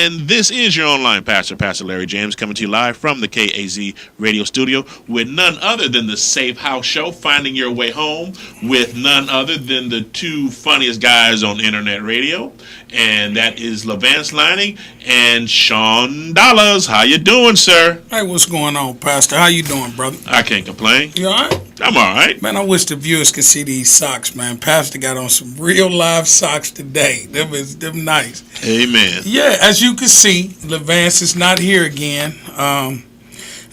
And this is your online pastor, Pastor Larry James, coming to you live from the KAZ radio studio with none other than the Safehouse Show, finding your way home with none other than the two funniest guys on internet radio. And that is LaVance Lining and Sean Dollars. How you doing, sir? Hey, what's going on, Pastor? How you doing, brother? I can't complain. You all right? I'm all right. Man, I wish the viewers could see these socks, man. Pastor got on some real live socks today. Them nice. Amen. Yeah, as you can see, LaVance is not here again.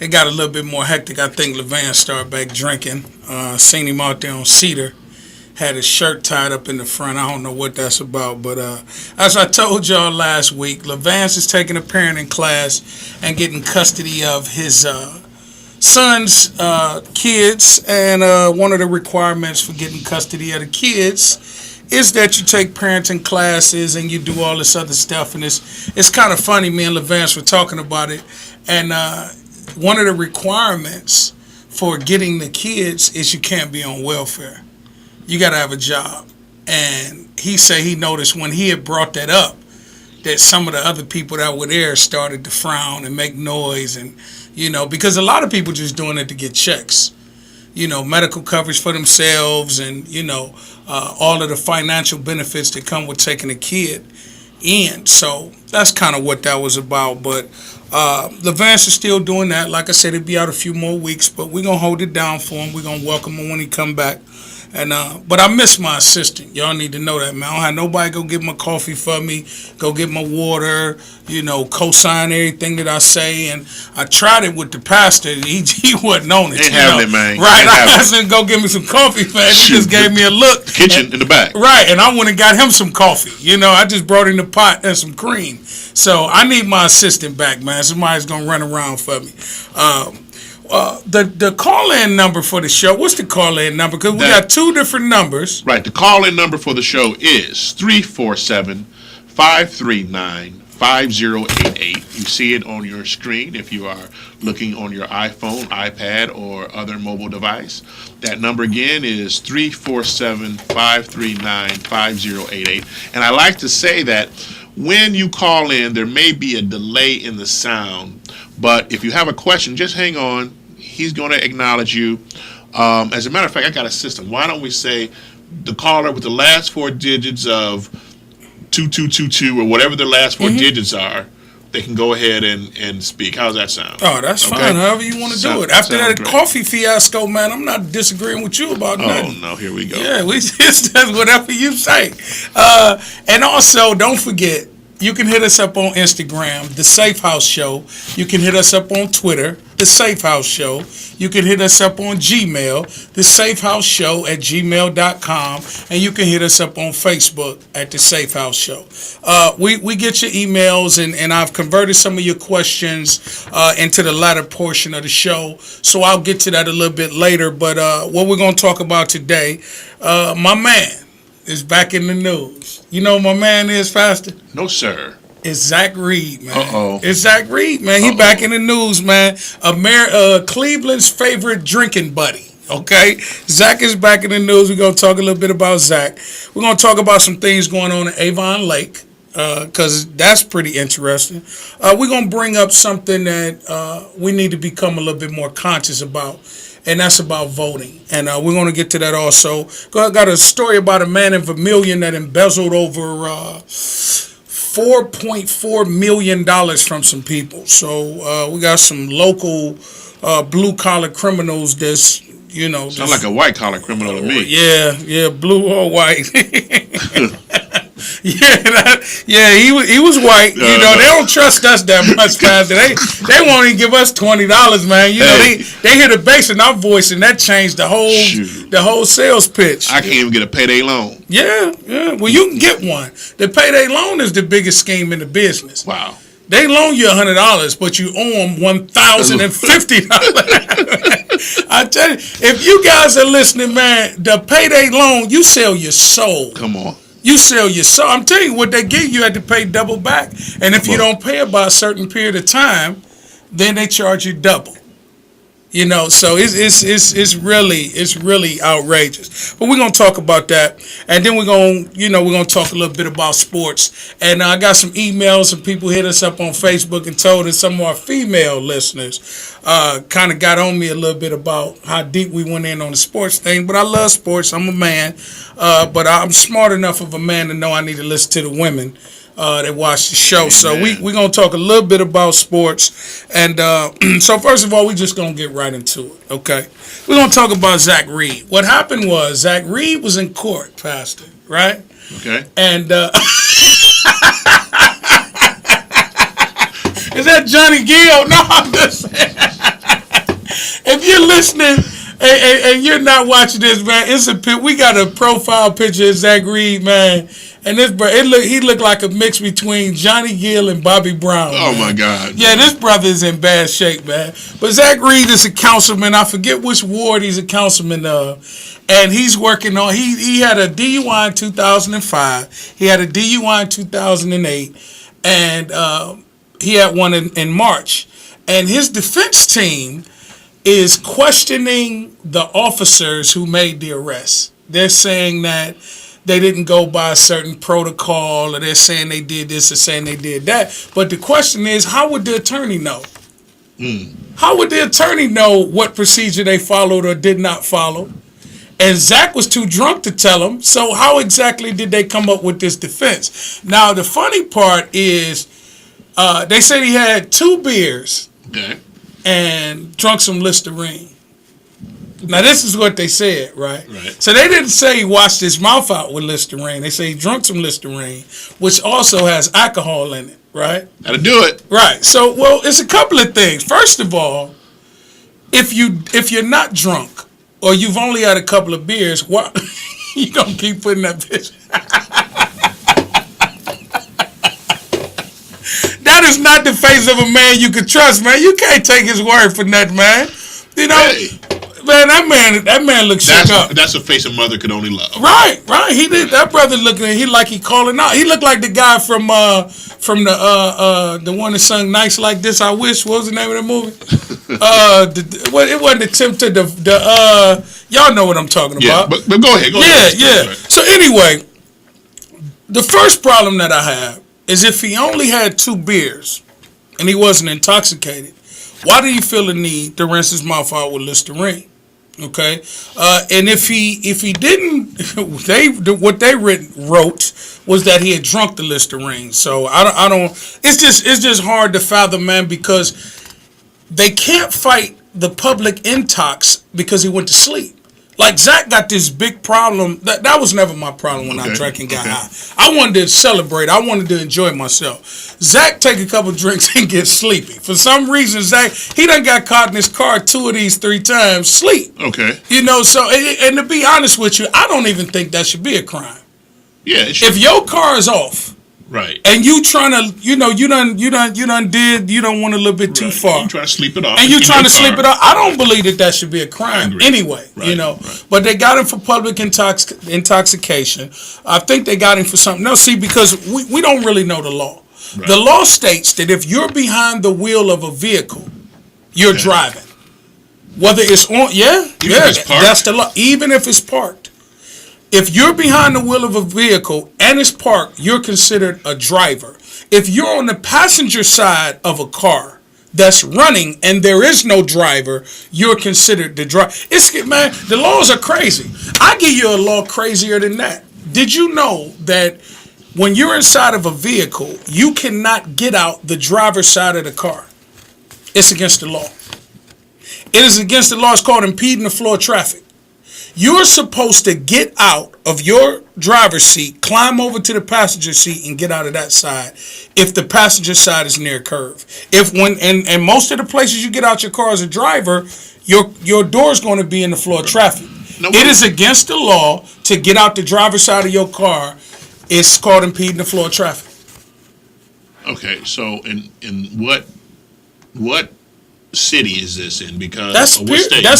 It got a little bit more hectic. I think LaVance started back drinking. Seen him out there on Cedar. Had his shirt tied up in the front. I don't know what that's about. But as I told y'all last week, LaVance is taking a parenting class and getting custody of his son's kids. And one of the requirements for getting custody of the kids is that you take parenting classes and you do all this other stuff. And it's kind of funny. Me and LaVance were talking about it. And one of the requirements for getting the kids is you can't be on welfare. You got to have a job. And he said he noticed when he had brought that up that some of the other people that were there started to frown and make noise. And, because a lot of people just doing it to get checks, medical coverage for themselves and, all of the financial benefits that come with taking a kid in. So that's kind of what that was about. But LaVance is still doing that. Like I said, it'll be out a few more weeks, but we're going to hold it down for him. We're going to welcome him when he come back. And but I miss my assistant. Y'all need to know that, man. I don't have nobody go get my coffee for me, go get my water, co-sign everything that I say. And I tried it with the pastor. He wasn't on it. Ain't having it, man. Right. I asked him to go get me some coffee, man. He just gave me a look. Kitchen in the back. Right. And I went and got him some coffee. I just brought in the pot and some cream. So I need my assistant back, man. Somebody's going to run around for me. The call-in number for the show, what's the call-in number? Because we got two different numbers. Right. The call-in number for the show is 347-539-5088. You see it on your screen if you are looking on your iPhone, iPad, or other mobile device. That number again is 347-539-5088. And I like to say that when you call in, there may be a delay in the sound. But if you have a question, just hang on. He's going to acknowledge you. As a matter of fact, I got a system. Why don't we say the caller with the last four digits of 2222 or whatever the last four digits are, they can go ahead and speak. How's that sound? Oh, that's fine. However you want to do it. After that coffee fiasco, man, I'm not disagreeing with you about nothing. Oh, no. Here we go. Yeah, we just whatever you say. And also, don't forget, you can hit us up on Instagram, The Safehouse Show. You can hit us up on Twitter, The Safehouse Show. You can hit us up on Gmail, The Safehouse Show @gmail.com. And you can hit us up on Facebook at The Safehouse Show. We get your emails, and I've converted some of your questions into the latter portion of the show. So I'll get to that a little bit later. But what we're going to talk about today, my man is back in the news. You know who my man is, Pastor? No, sir. It's Zach Reed, man. Uh-oh. It's Zach Reed, man. He back in the news, man. Cleveland's favorite drinking buddy. Okay? Zach is back in the news. We're going to talk a little bit about Zach. We're going to talk about some things going on in Avon Lake, because that's pretty interesting. We're going to bring up something that we need to become a little bit more conscious about, and that's about voting. And we're going to get to that also. Got a story about a man in Vermilion that embezzled over $4.4 million from some people. So we got some local blue-collar criminals that's, Sound like a white-collar criminal to me. Yeah, blue or white. He was white. They don't trust us that much, Pastor. They won't even give us $20, man. They hear the bass in our voice, and that changed the whole sales pitch. I can't even get a payday loan. Yeah. Well, you can get one. The payday loan is the biggest scheme in the business. Wow. They loan you $100, but you owe them $1,050. I tell you, if you guys are listening, man, the payday loan, you sell your soul. Come on. You sell your soul. I'm telling you, what they give you had to pay double back. And if you don't pay about a certain period of time, then they charge you double. You know, so it's really outrageous. But we're gonna talk about that, and then we're gonna talk a little bit about sports. And I got some emails, and people hit us up on Facebook and told us some of our female listeners kind of got on me a little bit about how deep we went in on the sports thing. But I love sports. I'm a man, but I'm smart enough of a man to know I need to listen to the women that watch the show. Amen. So we're going to talk a little bit about sports. And so first of all, we're just going to get right into it, okay? We're going to talk about Zach Reed. What happened was Zach Reed was in court, Pastor, right? Okay. And is that Johnny Gill? No, I'm just saying. If you're listening and you're not watching this, man, we got a profile picture of Zach Reed, man. And he looked like a mix between Johnny Gill and Bobby Brown. Oh, man. my God. Yeah, this brother is in bad shape, man. But Zach Reed is a councilman. I forget which ward he's a councilman of. And he's working on, he had a DUI in 2005. He had a DUI in 2008. And he had one in March. And his defense team is questioning the officers who made the arrest. They're saying that they didn't go by a certain protocol, or they're saying they did this or saying they did that. But the question is, how would the attorney know? How would the attorney know what procedure they followed or did not follow? And Zach was too drunk to tell him. So how exactly did they come up with this defense? Now, the funny part is they said he had 2 beers and drunk some Listerine. Now, this is what they said, right? So they didn't say he washed his mouth out with Listerine. They say he drunk some Listerine, which also has alcohol in it, right? That'll do it. Right. So, well, it's a couple of things. First of all, if you're not drunk or you've only had a couple of beers, why you gonna keep putting that bitch? That is not the face of a man you can trust, man. You can't take his word for nothing, man. You know. Hey. Man, that man looks shook up. That's a face a mother could only love. Right. He did. That brother looking. He like he calling out. He looked like the guy from the one that sung "Nights Like This I Wish." What was the name of the movie? It wasn't the Tempter. Y'all know what I'm talking about. But go ahead. Go ahead. So anyway, the first problem that I have is if he only had 2 beers and he wasn't intoxicated, why did he feel the need to rinse his mouth out with Listerine? Okay, and if he didn't, what they wrote was that he had drunk the Listerine. So I don't. It's just hard to fathom, man, because they can't fight the public intox because he went to sleep. Like Zach got this big problem. That was never my problem when I drank and got high. I wanted to celebrate. I wanted to enjoy myself. Zach take a couple drinks and get sleepy. For some reason, Zach, he done got caught in his car 2 of these 3 times sleep. Okay. You know, so and to be honest with you, I don't even think that should be a crime. Yeah. It should. If your car is off. Right. And you trying to, you done went a little bit too far. You trying to sleep it off. And you trying to sleep it off. I don't believe that should be a crime anyway, Right. But they got him for public intoxication. I think they got him for something else. See, because we don't really know the law. Right. The law states that if you're behind the wheel of a vehicle, you're driving. Whether it's on, that's the law. Even if it's parked. If you're behind the wheel of a vehicle and it's parked, you're considered a driver. If you're on the passenger side of a car that's running and there is no driver, you're considered the driver. Man, the laws are crazy. I give you a law crazier than that. Did you know that when you're inside of a vehicle, you cannot get out the driver's side of the car? It's against the law. It is against the law. It's called impeding the flow of traffic. You're supposed to get out of your driver's seat, climb over to the passenger seat, and get out of that side if the passenger side is near a curve. And most of the places you get out your car as a driver, your door is going to be in the flow of traffic. It is against the law to get out the driver's side of your car. It's called impeding the flow of traffic. Okay, so in what city is this in? Because that's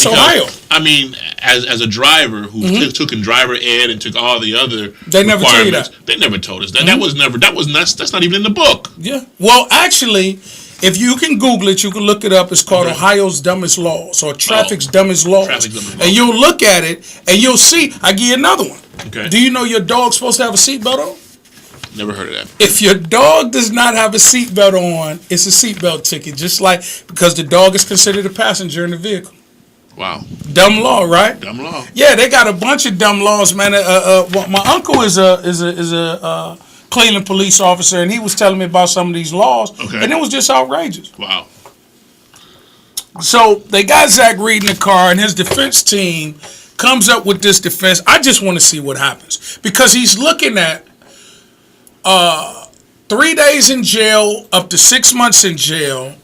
Ohio. I mean, as a driver who took in driver ed and took all the other they never told you that. They never told us that. That's not even in the book. Yeah. Well, actually, If you can Google it, you can look it up. It's called Ohio's Dumbest Laws or Traffic's Dumbest Laws. And you'll look at it and you'll see. I give you another one. Okay. Do you know your dog's supposed to have a seatbelt on? Never heard of that. If your dog does not have a seatbelt on, it's a seatbelt ticket. Just like because the dog is considered a passenger in the vehicle. Wow. Dumb law, right? Dumb law. Yeah, they got a bunch of dumb laws, man. My uncle is a Cleveland police officer, and he was telling me about some of these laws, and it was just outrageous. Wow. So they got Zach Reed in the car, and his defense team comes up with this defense. I just want to see what happens because he's looking at 3 days in jail, up to 6 months in jail,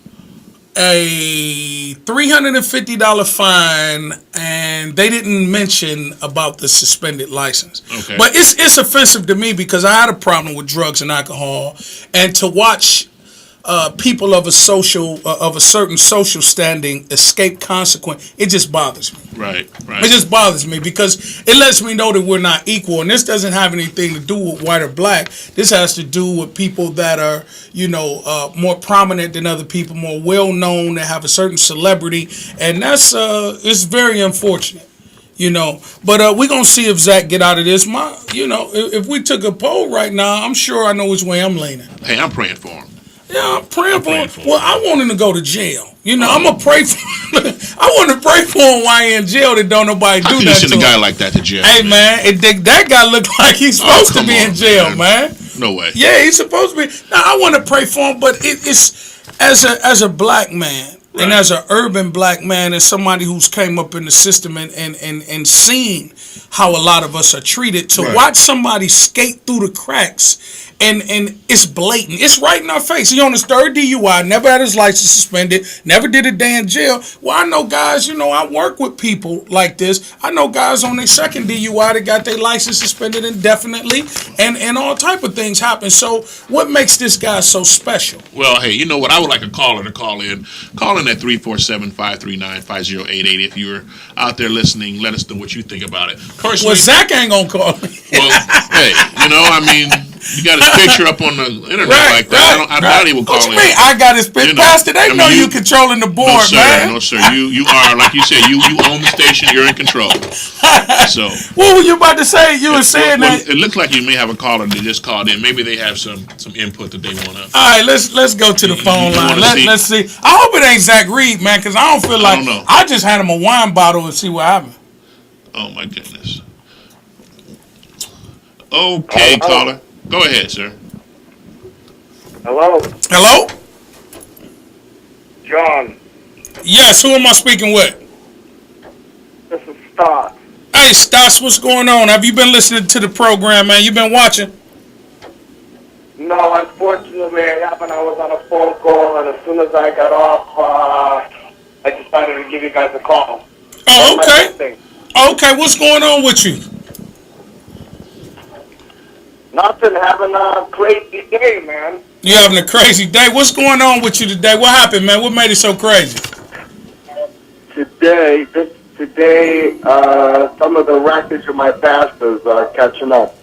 a $350 fine, and they didn't mention about the suspended license. Okay. But it's offensive to me because I had a problem with drugs and alcohol, and to watch people of a certain social standing escape consequence, it just bothers me. Right. It just bothers me because it lets me know that we're not equal, and this doesn't have anything to do with white or black. This has to do with people that are, more prominent than other people, more well known, that have a certain celebrity, and that's it's very unfortunate. But we're gonna see if Zach get out of this. If we took a poll right now, I'm sure I know which way I'm leaning. Hey, I'm praying for him. Yeah, I'm praying for him. Well, I want him to go to jail. I'm gonna pray for him. I want to pray for him while he in jail that don't nobody do that. You send a guy like that to jail. Hey man, that guy look like he's supposed to be in jail, man. No way. Yeah, he's supposed to be. Now I want to pray for him, but it's as a black man. Right. And as an urban black man, and somebody who's came up in the system and seen how a lot of us are treated, to watch somebody skate through the cracks, and it's blatant. It's right in our face. He on his third DUI, never had his license suspended, never did a day in jail. Well, I know guys, I work with people like this. I know guys on their second DUI that got their license suspended indefinitely, and all type of things happen. So what makes this guy so special? Well, hey, you know what? I would like a caller to call in. Call in at 347-539-5088. If you're out there listening, let us know what you think about it. Personally, well, Zach ain't gonna call me. Well, hey, you got his picture up on the internet like that. I doubt he will call in. I got his picture. Pastor, they know you controlling the board, man. No, sir. You are, like you said, you own the station. You're in control. So. What were you about to say? You were saying that. It looks like you may have a caller that just called in. Maybe they have some input that they want to. All right, let's go to the phone line. Let's see. I hope it ain't Zach Reed, man, because I don't feel like I just had him a wine bottle and see what happened. Oh my goodness. Okay, caller. Go ahead, sir. Hello? Hello? John. Yes, who am I speaking with? This is Stas. Hey, Stas, what's going on? Have you been listening to the program, man? You been watching? No, unfortunately, I was on a phone call, and as soon as I got off, I decided to give you guys a call. Oh, okay. Okay, what's going on with you? Nothing, having a crazy day, man. You having a crazy day? What's going on with you today? What happened, man? What made it so crazy? Today, some of the wreckage of my pastors are catching up.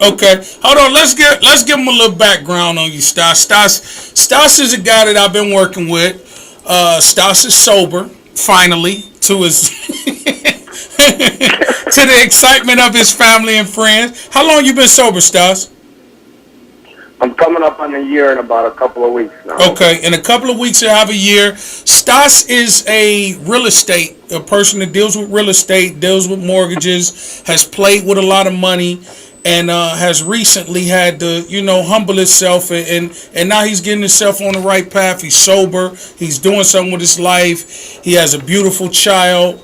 Okay, hold on. Let's give him a little background on you, Stas. Stas is a guy that I've been working with. Stas is sober, finally, to his to the excitement of his family and friends. How long you been sober, Stas? I'm coming up on a year in about a couple of weeks now. Okay, in a couple of weeks, you'll have a year. Stas is a person that deals with real estate, deals with mortgages, has played with a lot of money, and has recently had to, humble himself, and now he's getting himself on the right path. He's sober. He's doing something with his life. He has a beautiful child.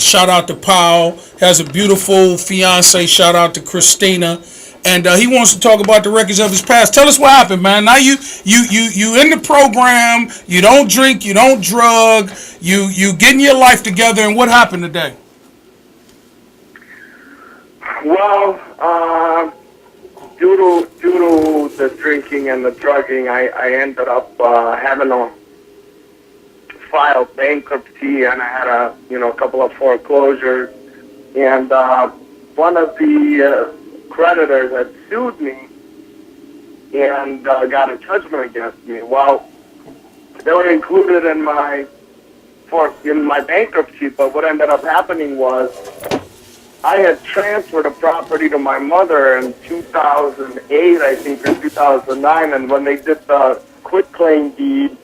Shout out to Paul. Has a beautiful fiance. Shout out to Christina. And he wants to talk about the records of his past. Tell us what happened, man. Now you in the program. You don't drink. You don't drug. You getting your life together. And what happened today? Well, due to the drinking and the drugging, I ended up having to file bankruptcy, and I had a couple of foreclosures, and one of the creditors had sued me and got a judgment against me. Well, They were included in my bankruptcy, but what ended up happening was I had transferred a property to my mother in 2008, I think, or 2009, and when they did the quitclaim deed,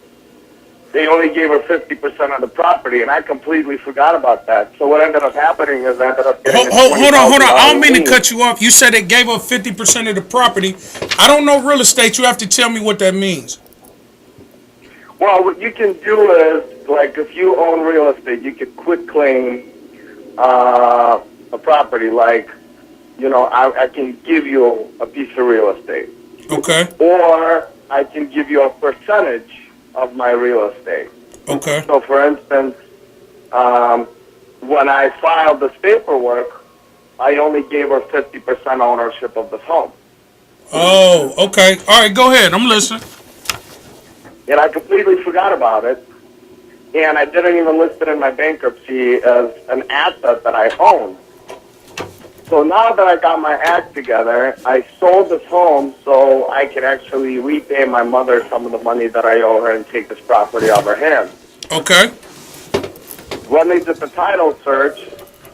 they only gave her 50% of the property, and I completely forgot about that. So what ended up happening is I ended up getting Hold on. I don't mean to cut you off. You said they gave up 50% of the property. I don't know real estate. You have to tell me what that means. Well, what you can do is, like, if you own real estate, you could quitclaim a property. Like, I can give you a piece of real estate. Okay. Or I can give you a percentage of my real estate. Okay. So, for instance, when I filed this paperwork, I only gave her 50% ownership of this home. Oh, okay. All right, go ahead. I'm listening. And I completely forgot about it. And I didn't even list it in my bankruptcy as an asset that I owned. So now that I got my act together, I sold this home so I could actually repay my mother some of the money that I owe her and take this property off her hands. Okay. When they did the title search,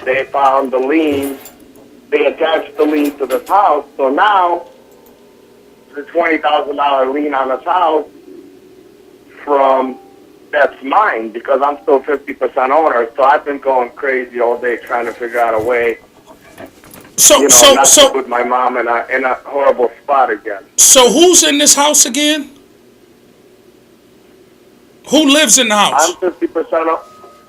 they found the lien. They attached the lien to this house. So now the $20,000 lien on this house that's mine because I'm still 50% owner. So I've been going crazy all day trying to figure out a way. So to put my mom in a horrible spot again. So who's in this house again? Who lives in the house? I'm 50%.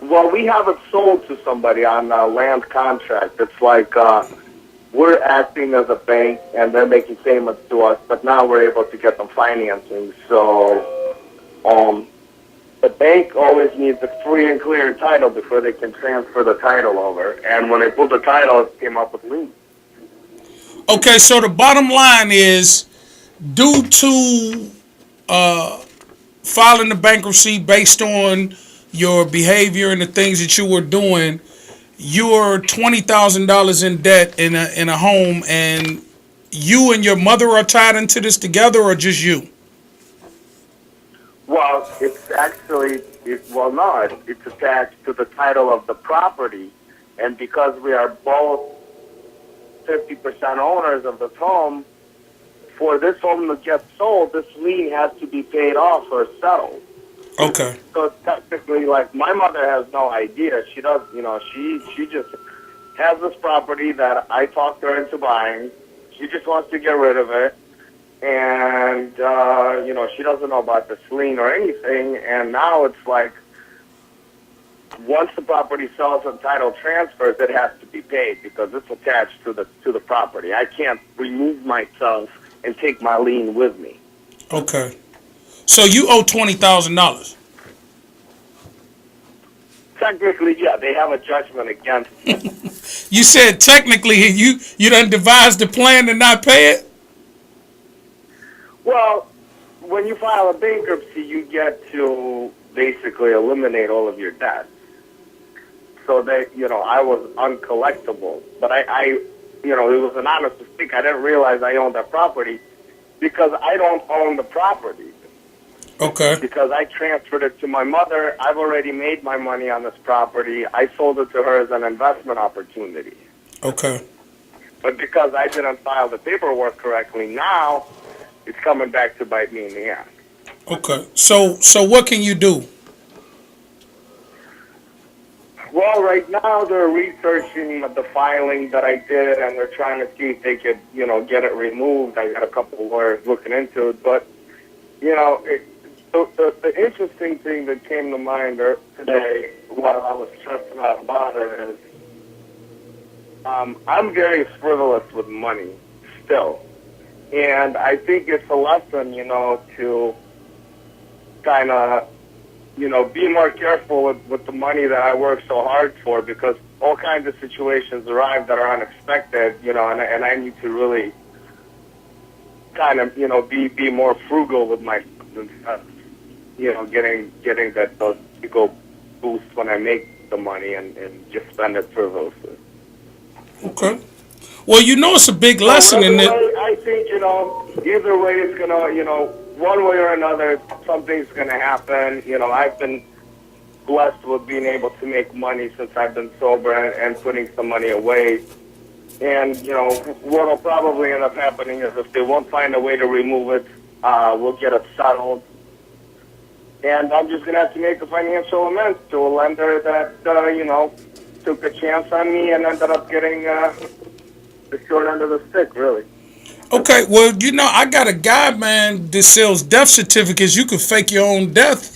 Well, we have it sold to somebody on a land contract. It's like we're acting as a bank, and they're making payments to us, but now we're able to get them financing. So the bank always needs a free and clear title before they can transfer the title over. And when they pulled the title, it came up with liens. Okay, so the bottom line is, due to filing the bankruptcy based on your behavior and the things that you were doing, you're $20,000 in debt in a home, and you and your mother are tied into this together, or just you? Well, it's actually, it's attached to the title of the property, and because we are both 50% owners of this home, for this home to get sold, this lien has to be paid off or settled. Okay. So technically, like, my mother has no idea. She does, she just has this property that I talked her into buying. She just wants to get rid of it. And, she doesn't know about this lien or anything. And now it's like, once the property sells and title transfers, it has to be paid because it's attached to the property. I can't remove myself and take my lien with me. Okay. So you owe $20,000. Technically, yeah, they have a judgment against me. You said technically you done devised a plan to not pay it? Well, when you file a bankruptcy, you get to basically eliminate all of your debts. So that, I was uncollectible. But it was an honest mistake. I didn't realize I owned that property because I don't own the property. Okay. Because I transferred it to my mother. I've already made my money on this property. I sold it to her as an investment opportunity. Okay. But because I didn't file the paperwork correctly, now it's coming back to bite me in the ass. Okay. So what can you do? Well, right now they're researching the filing that I did, and they're trying to see if they could, get it removed. I got a couple of lawyers looking into it, but, the interesting thing that came to mind today while I was stressing out about it is I'm very frivolous with money still. And I think it's a lesson, to kind of, be more careful with the money that I work so hard for, because all kinds of situations arrive that are unexpected, and I need to really kind of, be more frugal with my, getting those ego boosts when I make the money and just spend it frivolously. Okay. Well, it's a big lesson in it. I think, either way it's going to, one way or another, something's going to happen. You know, I've been blessed with being able to make money since I've been sober and putting some money away. And, you know, what will probably end up happening is if they won't find a way to remove it, we'll get it settled. And I'm just going to have to make a financial amends to a lender that, you know, took a chance on me and ended up getting the short end of the stick, really. Okay, well, you know, I got a guy, man, that sells death certificates. You could fake your own death.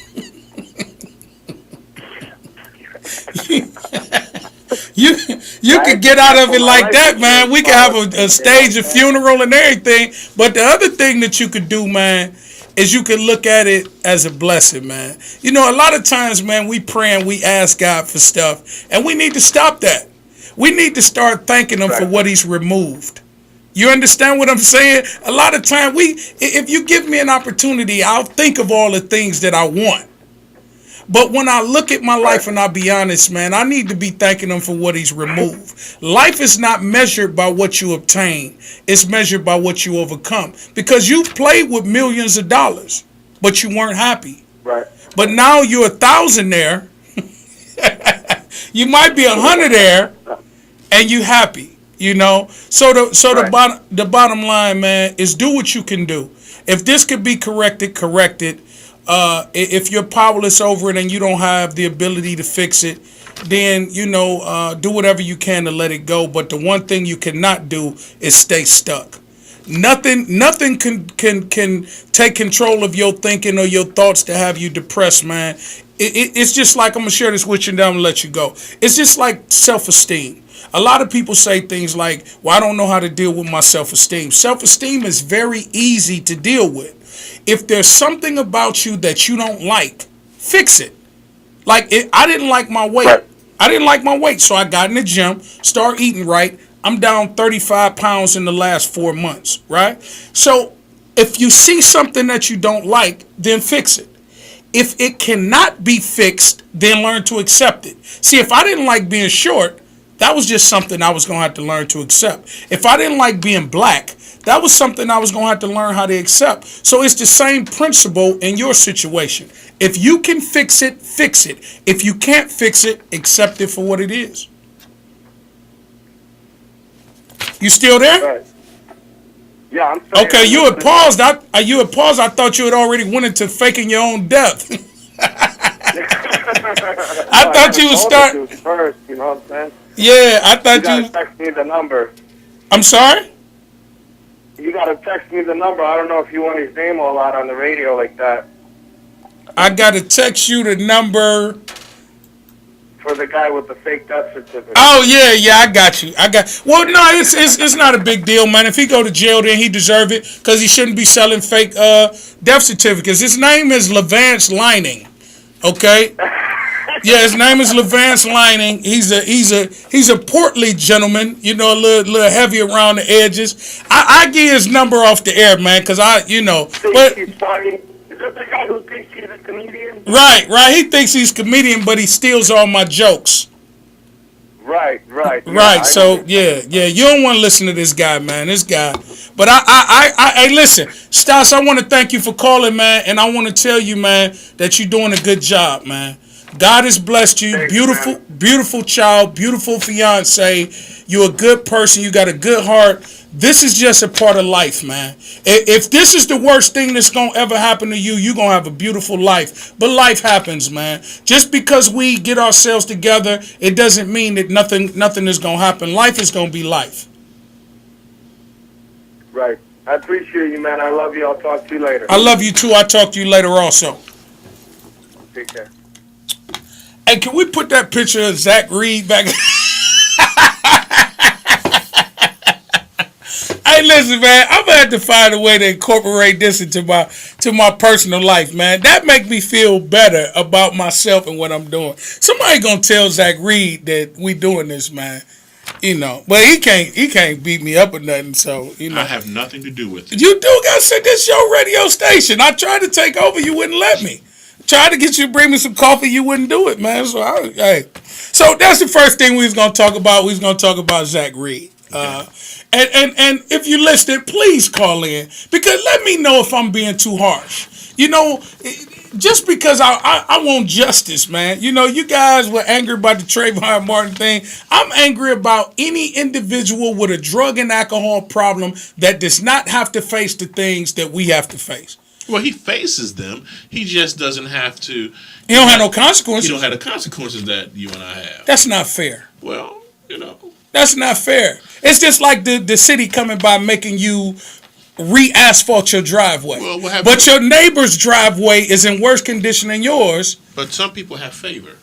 You could get out of it like that, man. We could have a stage, a funeral, and everything. But the other thing that you could do, man, is you could look at it as a blessing, man. You know, a lot of times, man, we pray and we ask God for stuff, and we need to stop that. We need to start thanking Him for what He's removed. You understand what I'm saying? A lot of time, if you give me an opportunity, I'll think of all the things that I want. But when I look at my life, and I'll be honest, man, I need to be thanking Him for what He's removed. Life is not measured by what you obtain. It's measured by what you overcome. Because you played with millions of dollars, but you weren't happy. Right. But now you're a thousandaire. You might be 100aire, and you happy. You know, so the bottom line, man, is do what you can do. If this could be corrected, correct it. If you're powerless over it and you don't have the ability to fix it, then, you know, do whatever you can to let it go. But the one thing you cannot do is stay stuck. Nothing can take control of your thinking or your thoughts to have you depressed, man. It's just like, I'm going to share this with you and then I'm going to let you go. It's just like self-esteem. A lot of people say things like, well, I don't know how to deal with my self-esteem. Self-esteem is very easy to deal with. If there's something about you that you don't like, fix it. Like, I didn't like my weight. I didn't like my weight, so I got in the gym, started eating right. I'm down 35 pounds in the last 4 months, right? So if you see something that you don't like, then fix it. If it cannot be fixed, then learn to accept it. See, if I didn't like being short, that was just something I was going to have to learn to accept. If I didn't like being black, that was something I was going to have to learn how to accept. So it's the same principle in your situation. If you can fix it, fix it. If you can't fix it, accept it for what it is. You still there? Right. Yeah, I'm still Okay, you had paused. I thought you had already went into faking your own death. I thought you would start first. You know what I'm saying? Yeah, I thought you. Gotta text me the number. I'm sorry? You gotta text me the number. I don't know if you want his name all out on the radio like that. I gotta text you the number. For the guy with the fake death certificate. Oh yeah, I got you. Well, no, it's not a big deal, man. If he go to jail, then he deserve it because he shouldn't be selling fake death certificates. His name is Levance Lining. Okay. Yeah, his name is Levance Lining. He's a portly gentleman, you know, a little heavy around the edges. I give his number off the air, man, because but he's funny. Is that the guy who thinks he's a comedian? Right. He thinks he's a comedian, but he steals all my jokes. Right. Right. So you don't want to listen to this guy, man. This guy. But hey, listen, Stas, I want to thank you for calling, man, and I want to tell you, man, that you're doing a good job, man. God has blessed you. Thanks, beautiful, man. Beautiful child, beautiful fiance. You're a good person. You got a good heart. This is just a part of life, man. If this is the worst thing that's going to ever happen to you, you're going to have a beautiful life. But life happens, man. Just because we get ourselves together, it doesn't mean that nothing is going to happen. Life is going to be life. Right. I appreciate you, man. I love you. I'll talk to you later. I love you, too. I'll talk to you later also. Take care. Hey, can we put that picture of Zach Reed back? Hey, listen, man. I'm gonna have to find a way to incorporate this into my personal life, man. That make me feel better about myself and what I'm doing. Somebody gonna tell Zach Reed that we doing this, man. You know, but he can't beat me up or nothing. So you know, I have nothing to do with it. You do got to say this your radio station. I tried to take over, you wouldn't let me. Tried to get you to bring me some coffee, you wouldn't do it, man. So so that's the first thing we was gonna talk about. We was gonna talk about Zach Reed. And if you listening, please call in, because let me know if I'm being too harsh. You know, just because I want justice, man. You know, you guys were angry about the Trayvon Martin thing. I'm angry about any individual with a drug and alcohol problem that does not have to face the things that we have to face. Well, he faces them. He just doesn't have to. He don't have no consequences. He don't have the consequences that you and I have. That's not fair. Well, you know. That's not fair. It's just like the city coming by making you re-asphalt your driveway. Well, but your neighbor's driveway is in worse condition than yours. But some people have favor.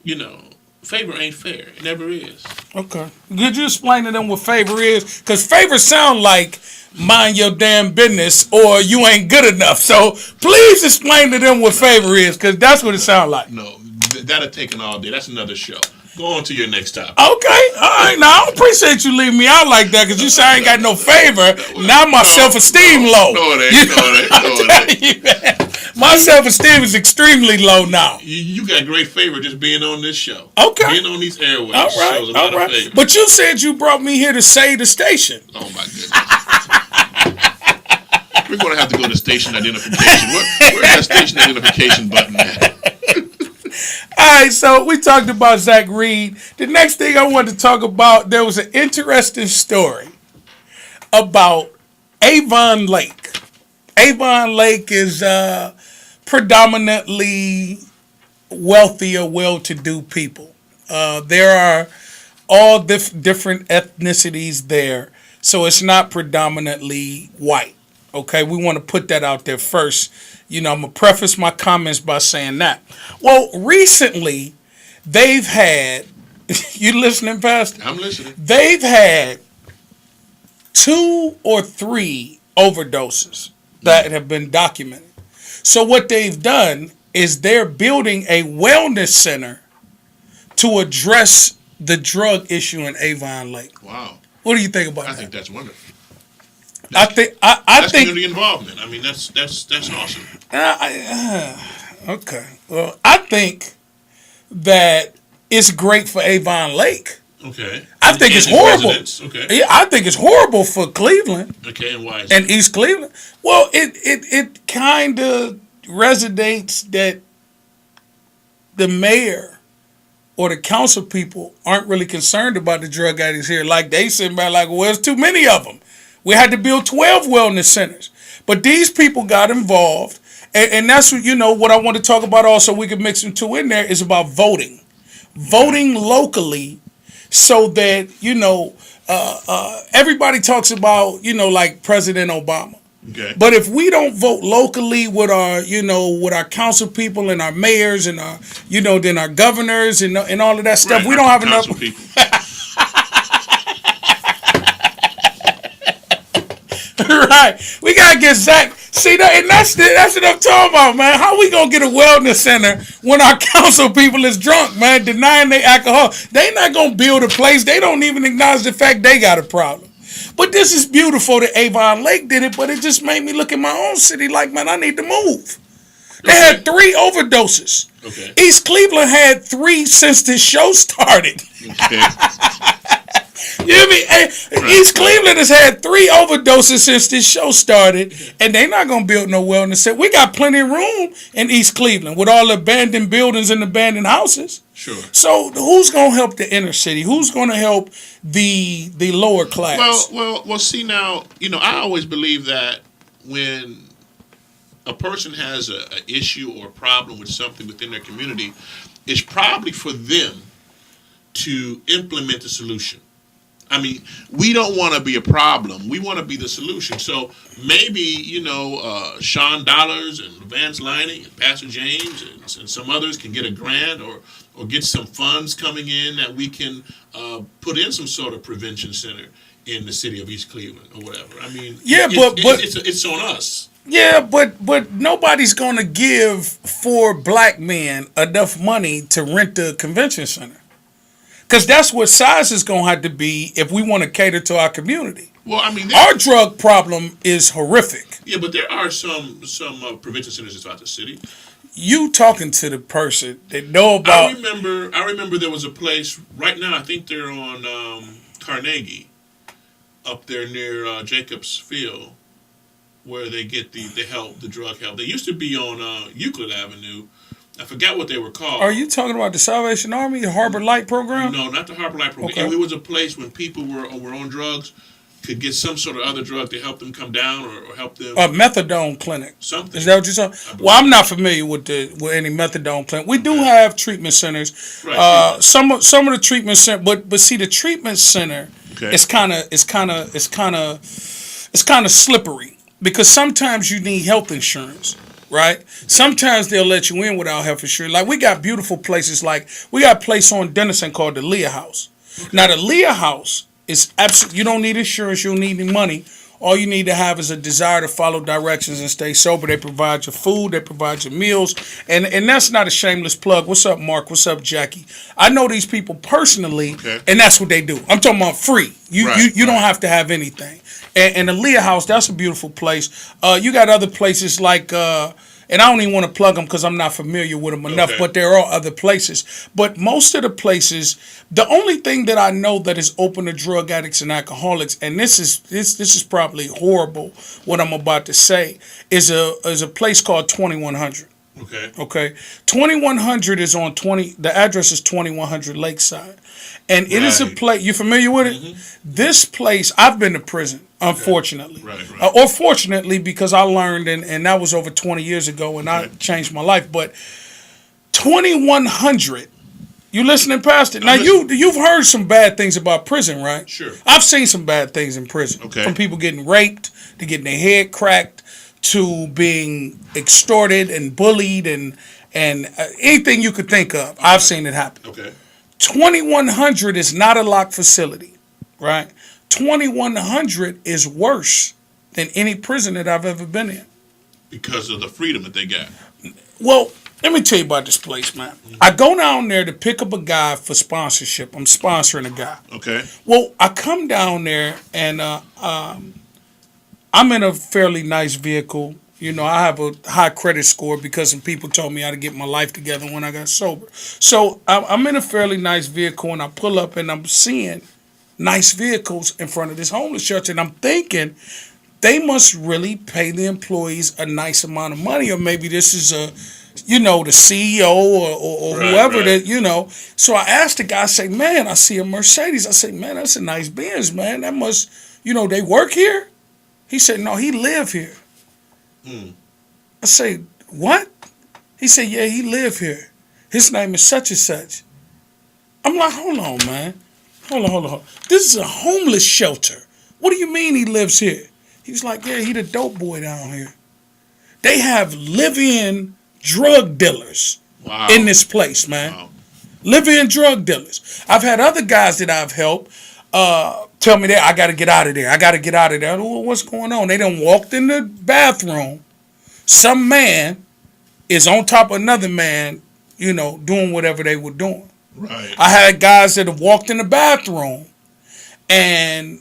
You know, favor ain't fair. It never is. Okay. Could you explain to them what favor is? Because favor sound like mind your damn business or you ain't good enough. So please explain to them what favor is, because that's what it sounds like. No, that'll take an all day. That's another show. Go on to your next topic. Okay, all right. Now I don't appreciate you leaving me out like that, because you say I ain't got no favor. Now my self-esteem low. No, it ain't. My self-esteem is extremely low now. You got great favor just being on this show. Okay. Being on these airways all right, shows a lot of favor. But you said you brought me here to save the station. Oh my goodness. We're going to have to go to station identification. Where's that station identification button at? All right, so we talked about Zach Reed. The next thing I wanted to talk about, there was an interesting story about Avon Lake. Avon Lake is predominantly wealthy or well-to-do people. There are all different ethnicities there, so it's not predominantly white. Okay, we want to put that out there first. You know, I'm going to preface my comments by saying that. Well, recently, they've had, you listening, Pastor? I'm listening. They've had 2 or 3 overdoses that have been documented. So what they've done is they're building a wellness center to address the drug issue in Avon Lake. Wow. What do you think about that? I think that's wonderful. I think community involvement. I mean, that's awesome. Okay. Well, I think that it's great for Avon Lake. Okay. I think it's horrible. Okay. Yeah, I think it's horrible for Cleveland. Okay, and why is and East Cleveland. Well, it kind of resonates that the mayor or the council people aren't really concerned about the drug addicts here. Like they sitting back like, well, there's too many of them. We had to build 12 wellness centers. But these people got involved. And that's what, you know, what I want to talk about also, we can mix them two in there, is about voting. Voting locally so that, you know, everybody talks about, you know, like President Obama. Okay. But if we don't vote locally with our, you know, with our council people and our mayors and our, you know, then our governors and all of that stuff, right, we don't have enough. Right. We gotta get Zach. See that, and that's what I'm talking about, man. How we gonna get a wellness center when our council people is drunk, man, denying their alcohol? They not gonna build a place. They don't even acknowledge the fact they got a problem. But this is beautiful that Avon Lake did it, but it just made me look at my own city like, man, I need to move. They had 3 overdoses. Okay. East Cleveland had 3 since this show started. Okay. You hear me? East Cleveland has had 3 overdoses since this show started, and they're not going to build no wellness center. We got plenty of room in East Cleveland with all the abandoned buildings and abandoned houses. Sure. So who's going to help the inner city? Who's going to help the lower class? Well. See now, you know, I always believe that when a person has an issue or a problem with something within their community, it's probably for them to implement the solution. I mean, we don't want to be a problem. We want to be the solution. So maybe, you know, Sean Dollars and Vance Liney and Pastor James and some others can get a grant or get some funds coming in that we can put in some sort of prevention center in the city of East Cleveland or whatever. I mean, yeah, it's on us. Yeah, but nobody's going to give 4 black men enough money to rent the convention center. Because that's what size is going to have to be if we want to cater to our community. Well, I mean, our drug problem is horrific. Yeah, but there are some prevention centers throughout the city. You talking to the person that know about. I remember there was a place right now. I think they're on Carnegie. up there near Jacobs Field, where they get the help, the drug help. They used to be on Euclid Avenue. I forgot what they were called. Are you talking about the Salvation Army, the Harbor Light program? No, not the Harbor Light program. Okay. It was a place when people were on drugs, could get some sort of other drug to help them come down or help them. A methadone clinic. Something. Is that what you're saying? Well, I'm not familiar with any methadone clinic. We do have treatment centers. Right. Some of the treatment center, but see, the treatment center is kind of slippery because sometimes you need health insurance. Right? Sometimes they'll let you in without health insurance. Like we got beautiful places. Like we got a place on Denison called the Leah House. Now the Leah House is absolutely, you don't need insurance. You don't need any money. All you need to have is a desire to follow directions and stay sober. They provide your food. They provide your meals. And that's not a shameless plug. What's up, Mark? What's up, Jackie? I know these people personally, and that's what they do. I'm talking about free. You don't have to have anything. And the Leah House, that's a beautiful place. You got other places like, and I don't even want to plug them because I'm not familiar with them enough, but there are other places. But most of the places, the only thing that I know that is open to drug addicts and alcoholics, and this is probably horrible what I'm about to say, is a place called 2100. Okay. 2100 is on the address is 2100 Lakeside. And it is a place, you familiar with it? Mm-hmm. This place, I've been to prison, unfortunately. Right. Or fortunately, because I learned, and that was over 20 years ago, and I changed my life. But 2100, you listening, Pastor? Now, you've heard some bad things about prison, right? Sure. I've seen some bad things in prison. From people getting raped, to getting their head cracked, to being extorted and bullied, and anything you could think of. I've seen it happen. 2100 is not a locked facility, right? 2100 is worse than any prison that I've ever been in. Because of the freedom that they got. Well, let me tell you about this place, man. Mm-hmm. I go down there to pick up a guy for sponsorship. I'm sponsoring a guy. Okay. Well, I come down there and I'm in a fairly nice vehicle. You know, I have a high credit score because some people told me how to get my life together when I got sober. So I'm in a fairly nice vehicle, and I pull up, and I'm seeing nice vehicles in front of this homeless shelter, and I'm thinking they must really pay the employees a nice amount of money, or maybe this is the CEO or whoever that. So I asked the guy, I say, man, I see a Mercedes. I say, man, that's a nice Benz, man. That must, they work here? He said, no, he live here. I say, what? He said, yeah, he live here. His name is such and such. I'm like, hold on, man. Hold on. This is a homeless shelter. What do you mean he lives here? He was like, yeah, he the dope boy down here. They have live-in drug dealers in this place, man. Wow. Live-in drug dealers. I've had other guys that I've helped tell me that I got to get out of there. Well, what's going on? They done walked in the bathroom. Some man is on top of another man, doing whatever they were doing. Right. I had guys that have walked in the bathroom, and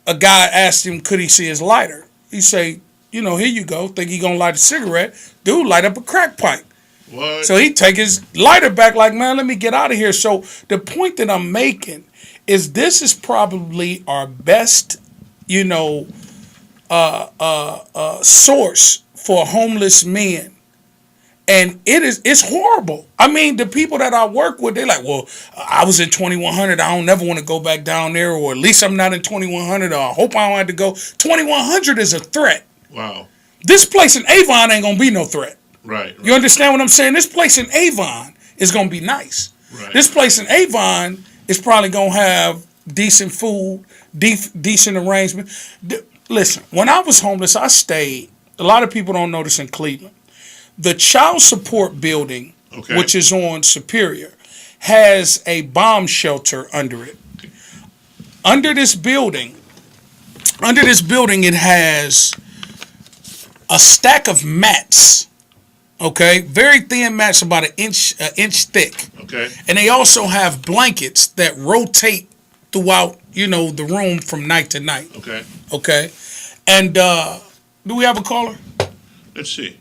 a guy asked him, could he see his lighter? He say, here you go. Think he gonna light a cigarette? Dude, light up a crack pipe. What? So he take his lighter back like, man, let me get out of here. So the point that I'm making is this is probably our best, source for homeless men. And it's horrible. I mean, the people that I work with, they're like, well, I was in 2100. I don't never want to go back down there, or at least I'm not in 2100, or I hope I don't have to go. 2100 is a threat. Wow. This place in Avon ain't going to be no threat. Right. You understand what I'm saying? This place in Avon is going to be nice. Right. This place in Avon is probably going to have decent food, decent arrangement. Listen, when I was homeless, I stayed. A lot of people don't know this in Cleveland. The child support building, which is on Superior, has a bomb shelter under it. Under this building, it has a stack of mats. Okay, very thin mats, about an inch thick. Okay, and they also have blankets that rotate throughout, the room from night to night. Okay, and do we have a caller? Let's see.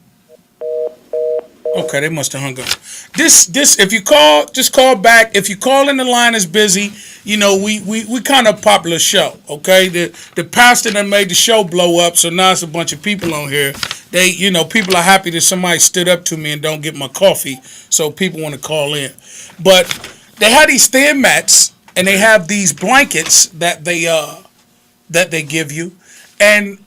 Okay, they must have hung up. This, if you call, just call back. If you call and the line is busy, we kind of popular show. Okay, the pastor that made the show blow up, so now it's a bunch of people on here. They, people are happy that somebody stood up to me and don't get my coffee, so people want to call in. But they have these thin mats and they have these blankets that they give you, and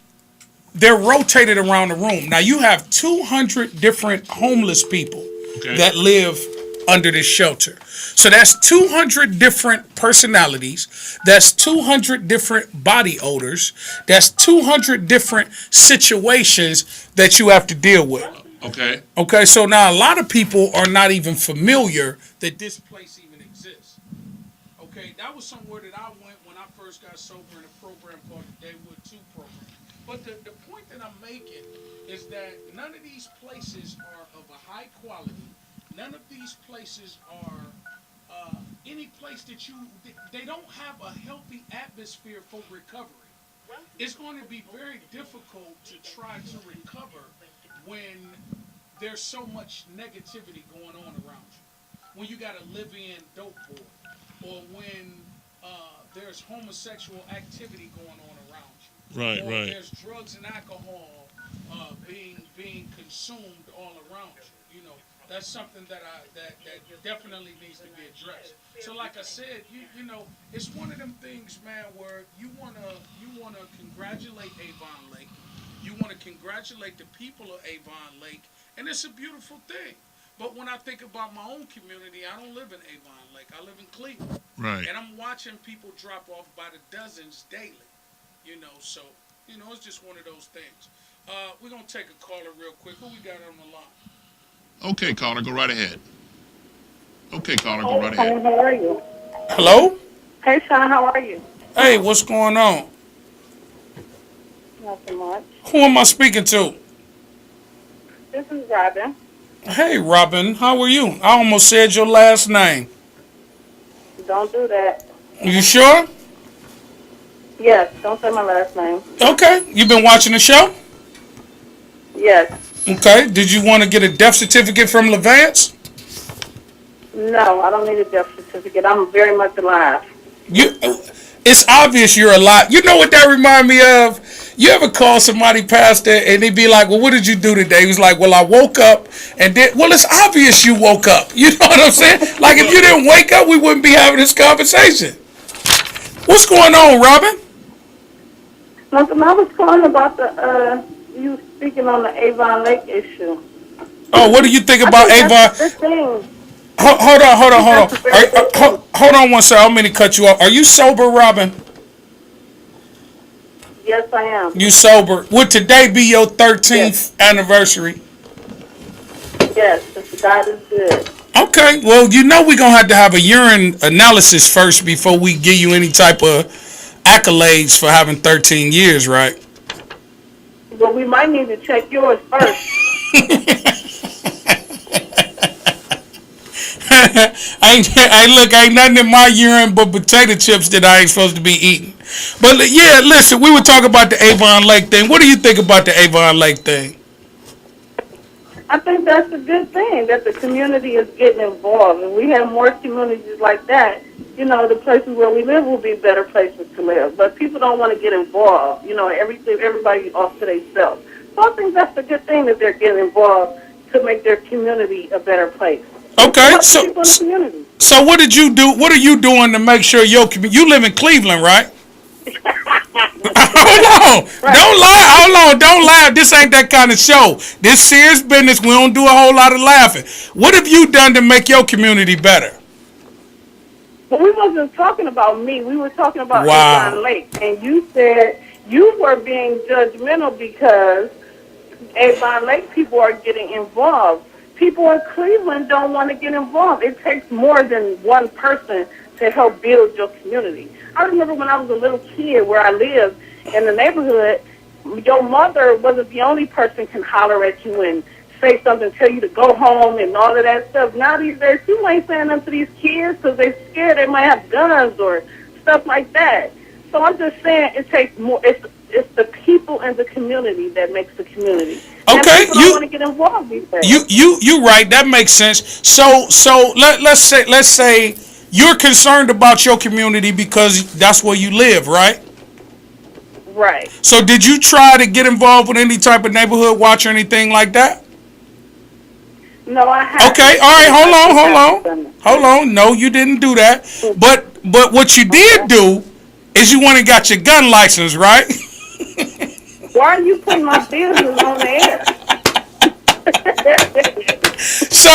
they're rotated around the room. Now you have 200 different homeless people that live under this shelter. So that's 200 different personalities. That's 200 different body odors. That's 200 different situations that you have to deal with. Okay. Okay, so now a lot of people are not even familiar that this place even exists. Okay, that was somewhere that I went when I first got sober in a program called the Daywood 2 program. But the point that I'm making is that none of these places are of a high quality. None of these places are any place that they don't have a healthy atmosphere for recovery. It's going to be very difficult to try to recover when there's so much negativity going on around you. When you got a live-in dope boy, or when there's homosexual activity going on around you. Right, or right. There's drugs and alcohol being consumed all around you. That's something that definitely needs to be addressed. So, like I said, it's one of them things, man, where you wanna congratulate Avon Lake, you wanna congratulate the people of Avon Lake, and it's a beautiful thing. But when I think about my own community, I don't live in Avon Lake. I live in Cleveland. Right. And I'm watching people drop off by the dozens daily. So, it's just one of those things. We're going to take a caller real quick. Who we got on the line? Okay, caller, go right ahead. Okay, caller, go right ahead. How are you? Hello? Hey, Sean, how are you? Hey, what's going on? Nothing much. Who am I speaking to? This is Robin. Hey, Robin, how are you? I almost said your last name. Don't do that. You sure? Yes, don't say my last name. Okay. You been watching the show? Yes. Okay. Did you want to get a death certificate from Levance? No, I don't need a death certificate. I'm very much alive. It's obvious you're alive. You know what that remind me of? You ever call somebody pastor and they be like, well, what did you do today? He was like, well, I woke up and then, well, it's obvious you woke up. You know what I'm saying? Like, if you didn't wake up, we wouldn't be having this conversation. What's going on, Robin? Nothing. I was calling about you speaking on the Avon Lake issue. Oh, what do you think about Avon? This thing. Hold on. Hold on one second. I'm going to cut you off. Are you sober, Robin? Yes, I am. You sober. Would today be your 13th anniversary? Yes, God is good. Okay. Well, we're going to have a urine analysis first before we give you any type of accolades for having 13 years, right? Well, we might need to check yours first. Ain't nothing in my urine but potato chips that I ain't supposed to be eating. But yeah, listen, we were talking about the Avon Lake thing. What do you think about the Avon Lake thing? I think that's a good thing, that the community is getting involved. And we have more communities like that, the places where we live will be better places to live. But people don't want to get involved. Everybody off to themselves. So I think that's a good thing that they're getting involved to make their community a better place. Okay, so what did you do? What are you doing to make sure your community? You live in Cleveland, right? Hold on, right. Don't lie. Hold on, don't laugh. This ain't that kind of show. This serious business. We don't do a whole lot of laughing. What have you done to make your community better? But we wasn't talking about me. We were talking about Avon Lake, and you said you were being judgmental because Avon Lake people are getting involved. People in Cleveland don't want to get involved. It takes more than one person to help build your community. I remember when I was a little kid where I lived in the neighborhood, your mother wasn't the only person can holler at you and say something, tell you to go home and all of that stuff. Now these days, you ain't saying nothing to these kids because they're scared they might have guns or stuff like that. So I'm just saying it takes more. It's the people in the community that makes the community. Okay, people don't want to get involved these days. you right. That makes sense. So let's say you're concerned about your community because that's where you live, right? Right. So did you try to get involved with any type of neighborhood watch or anything like that? No, I haven't. Okay, all right, hold on. No, you didn't do that. But what you did do is you went and got your gun license, right? Why are you putting my business on the air? So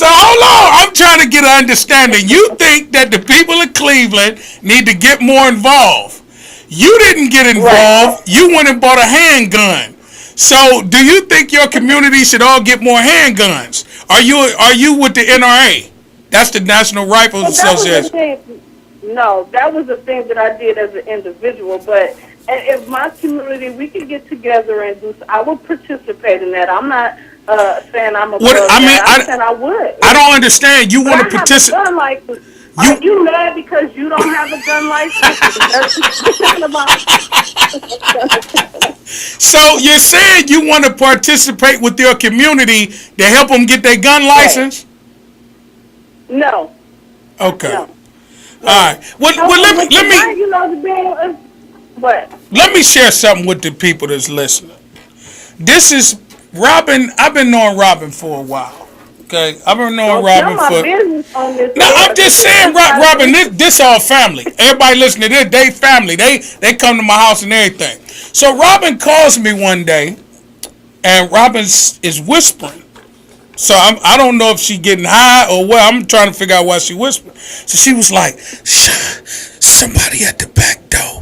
hold on. I'm trying to get an understanding. You think that the people of Cleveland need to get more involved. You didn't get involved. Right. You went and bought a handgun. So do you think your community should all get more handguns? Are you with the NRA? That's the National Rifle Association. No, that was the thing that I did as an individual. But if my community, we could get together and do, I would participate in that. I'm not saying I'm a. I'm saying I would. I don't understand. You want to participate? Are you mad because you don't have a gun license? So you're saying you want to participate with your community to help them get their gun license? No. Okay. No. All right. Well, let me. You know the bill is what? Let me share something with the people that's listening. This is Robin. I've been knowing Robin for a while. Okay, I've been knowing Robin for. No, I'm just saying, Robin. This all family. Everybody listening to this, they family. They come to my house and everything. So Robin calls me one day, and Robin is whispering. So I don't know if she getting high or what. I'm trying to figure out why she whispering. So she was like, "Somebody at the back door."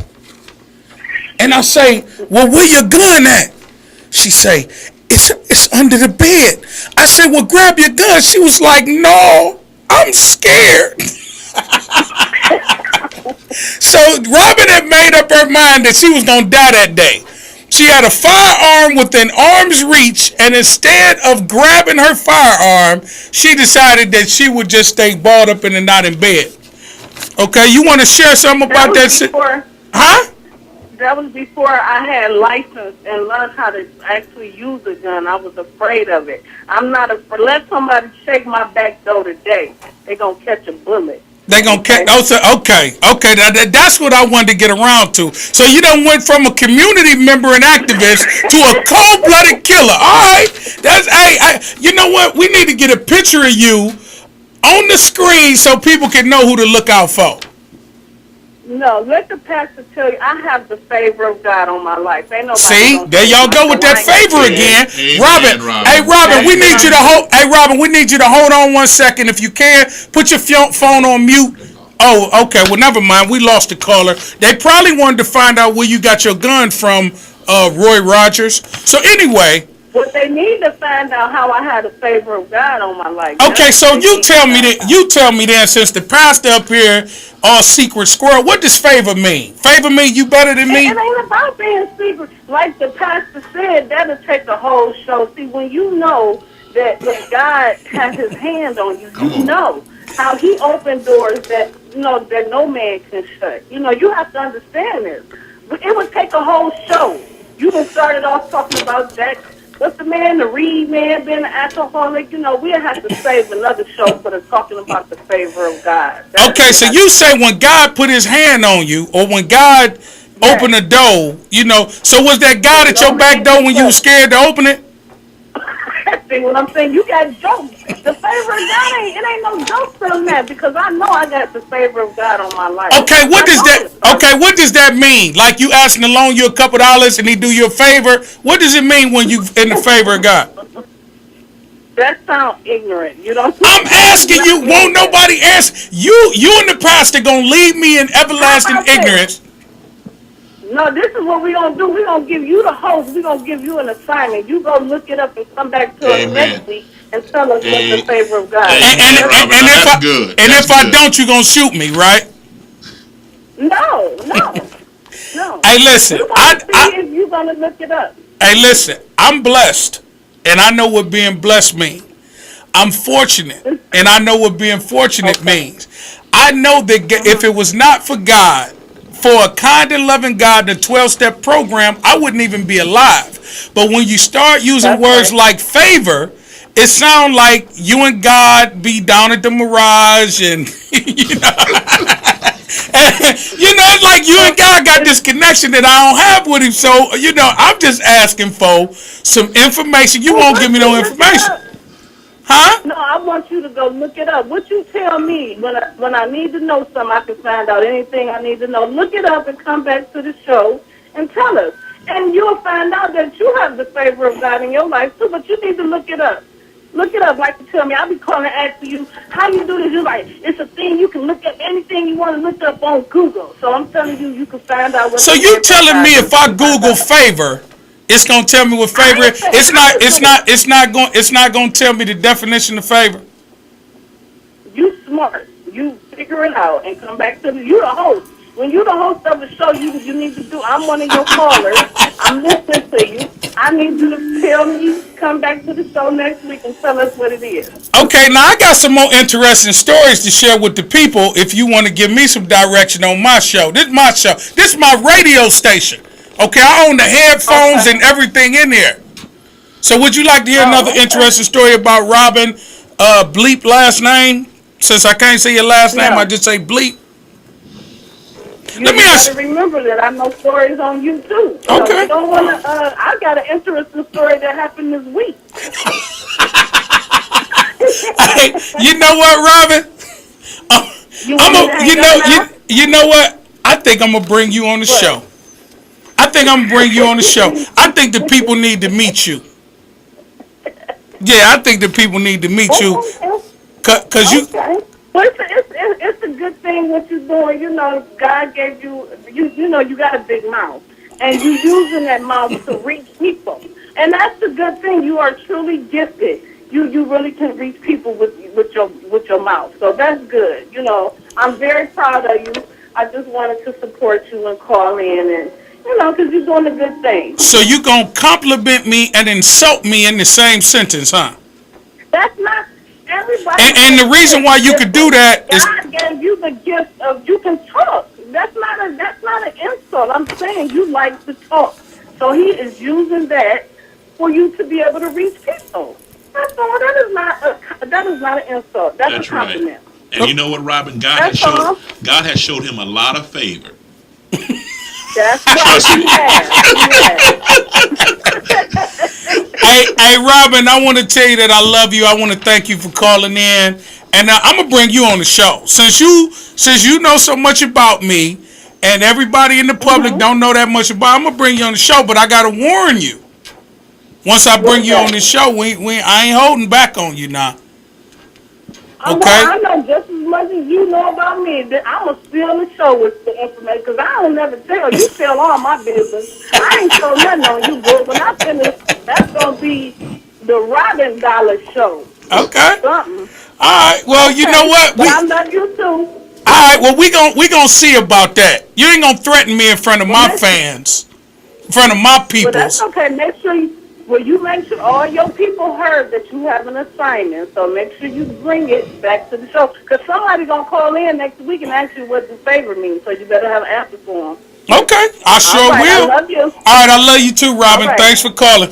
And I say, "Well, where your gun at?" She say, It's under the bed. I said, well, grab your gun. She was like, no, I'm scared. So Robin had made up her mind that she was going to die that day. She had a firearm within arm's reach, and instead of grabbing her firearm, she decided that she would just stay balled up in the night in bed. Okay, you want to share something about that? Huh? That was before I had license and learned how to actually use a gun. I was afraid of it. I'm not afraid. Let somebody shake my back door today. They're going to catch a bullet. They're going to catch. Okay. Now that's what I wanted to get around to. So you done went from a community member and activist to a cold-blooded killer. All right. You know what? We need to get a picture of you on the screen so people can know who to look out for. No, let the pastor tell you, I have the favor of God on my life. Ain't nobody. See, there y'all go with that favor again. Robin. Hey, Robin, we need you to hold. Hey, Robin, we need you to hold on 1 second. If you can, put your phone on mute. Oh, okay. Well, never mind. We lost the caller. They probably wanted to find out where you got your gun from, Roy Rogers. So anyway. But they need to find out how I had the favor of God on my life. Okay, so you tell me that since the pastor up here all secret squirrel, what does favor mean? Favor mean you better than me? It ain't about being secret. Like the pastor said, that'll take the whole show. See, when you know that God has his hand on you, you know how he opened doors that that no man can shut. You have to understand this. But it would take a whole show. You done started off talking about that. What's the man, the Reed man, being an alcoholic? We have to save another show for the talking about the favor of God. Okay, so you say when God put his hand on you, or when God opened the door, so was that God at your back door when you were scared to open it? See what I'm saying? You got jokes. The favor of God ain't no jokes on that, because I know I got the favor of God on my life. Okay, what does that mean? Like you asking to loan you a couple dollars and he do you a favor? What does it mean when you in the favor of God? That sounds ignorant. I'm asking you. Won't nobody ask you? You and the pastor gonna leave me in everlasting ignorance. No, this is what we're going to do. We're going to give you the host. We're going to give you an assignment. You go look it up and come back to us next week and tell us what the favor of God is. And if I don't, you're going to shoot me, right? No. Hey, listen. If you're going to look it up. Hey, listen. I'm blessed, and I know what being blessed means. I'm fortunate, and I know what being fortunate means. I know that if it was not for God for a kind and loving God, the 12-step program, I wouldn't even be alive. But when you start using words like favor, it sounds like you and God be down at the Mirage and, it's like you and God got this connection that I don't have with him. So, I'm just asking for some information. You won't give me no information. Huh? No, I want you to go look it up. What you tell me when I need to know something, I can find out anything I need to know. Look it up and come back to the show and tell us. And you'll find out that you have the favor of God in your life too, but you need to look it up. Look it up, like you tell me. I'll be calling asking you, how you do this? You're like, it's a thing you can look up, anything you want to look up on Google. So I'm telling you, you can find out what. So you telling me if I Google favor, it's gonna tell me what favor is? It's not gonna tell me the definition of favor. You smart. You figure it out and come back to you the host. When you the host of the show, you need to do. I'm one of your callers. I'm listening to you. I need you to tell me, come back to the show next week and tell us what it is. Okay, now I got some more interesting stories to share with the people if you want to give me some direction on my show. This is my show. This is my radio station. Okay, I own the headphones and everything in there. So would you like to hear another interesting story about Robin Bleep last name? Since I can't say your last name, I just say Bleep. Let me ask. Remember that I know stories on you too. So okay. You don't want to. I got an interesting story that happened this week. Hey, you know what, Robin? You know what? I think I'm gonna bring you on the show. I think the people need to meet you. Yeah, I think the people need to meet you. Cause you. Well, it's a good thing what you're doing. God gave you, you got a big mouth. And you're using that mouth to reach people. And that's the good thing. You are truly gifted. You really can reach people with your mouth. So that's good. I'm very proud of you. I just wanted to support you and call in and, because you're doing a good thing. So you going to compliment me and insult me in the same sentence, huh? That's not... Everybody and the reason why you could do that is God gave you the gift of you can talk. That's not an insult. I'm saying you like to talk. So he is using that for you to be able to reach people. That's all. That is not an insult. That's a compliment. Right. And you know what, Robin? God has showed him a lot of favor. That's right. Hey, Robin, I want to tell you that I love you. I want to thank you for calling in, and I'm gonna bring you on the show since you know so much about me, and everybody in the public don't know that much about. I'm gonna bring you on the show, but I gotta warn you. Once I bring you on the show, I ain't holding back on you now. Okay. I know just as much as you know about me. I'm going to spill the show with the information because I don't never tell. You tell all my business. I ain't told nothing on you, but when I finish, that's going to be the Robin Dollar Show. Okay. Something. All right. Well, you know what? I love you too. All right. Well, we gonna see about that. You ain't gonna threaten me in front of my fans, in front of my people. Well, that's okay. Make sure all your people heard that you have an assignment. So make sure you bring it back to the show. Because somebody going to call in next week and ask you what the favor means. So you better have an answer for them. Okay. I sure will. I love you. All right. I love you too, Robin. Right. Thanks for calling.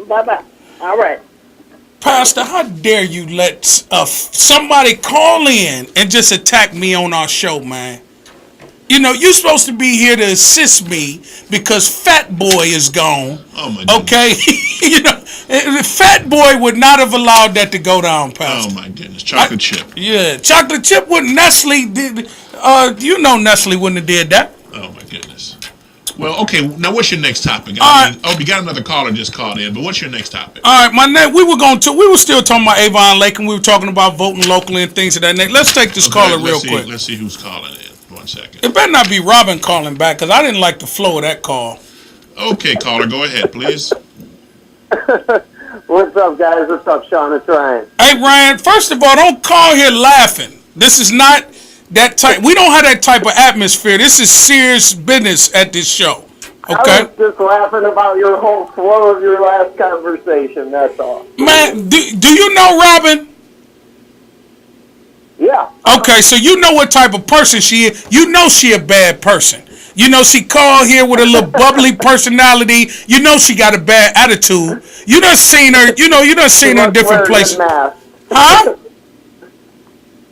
Bye-bye. All right. Pastor, how dare you let somebody call in and just attack me on our show, man? You're supposed to be here to assist me because Fat Boy is gone. Oh, my goodness. Okay? Fat Boy would not have allowed that to go down, Pastor. Oh, my goodness. Chocolate chip. Yeah, chocolate chip wouldn't. Nestle did. Nestle wouldn't have did that. Oh, my goodness. Well, okay. Now, what's your next topic? You got another caller just called in, but what's your next topic? All right, we were still talking about Avon Lake, and we were talking about voting locally and things of that nature. Let's take this caller real quick. Let's see who's calling in. 1 second. It better not be Robin calling back, because I didn't like the flow of that call. Okay, caller, go ahead, please. What's up, guys? What's up, Sean? It's Ryan. Hey, Ryan, first of all, don't call here laughing. This is not that type. We don't have that type of atmosphere. This is serious business at this show. Okay? I was just laughing about your whole flow of your last conversation, that's all. Man, do you know Robin? Yeah. Okay, so you know what type of person she is. You know she a bad person. You know, she called here with a little bubbly personality. You know, she got a bad attitude. You done seen her. You done seen her in different places. Huh?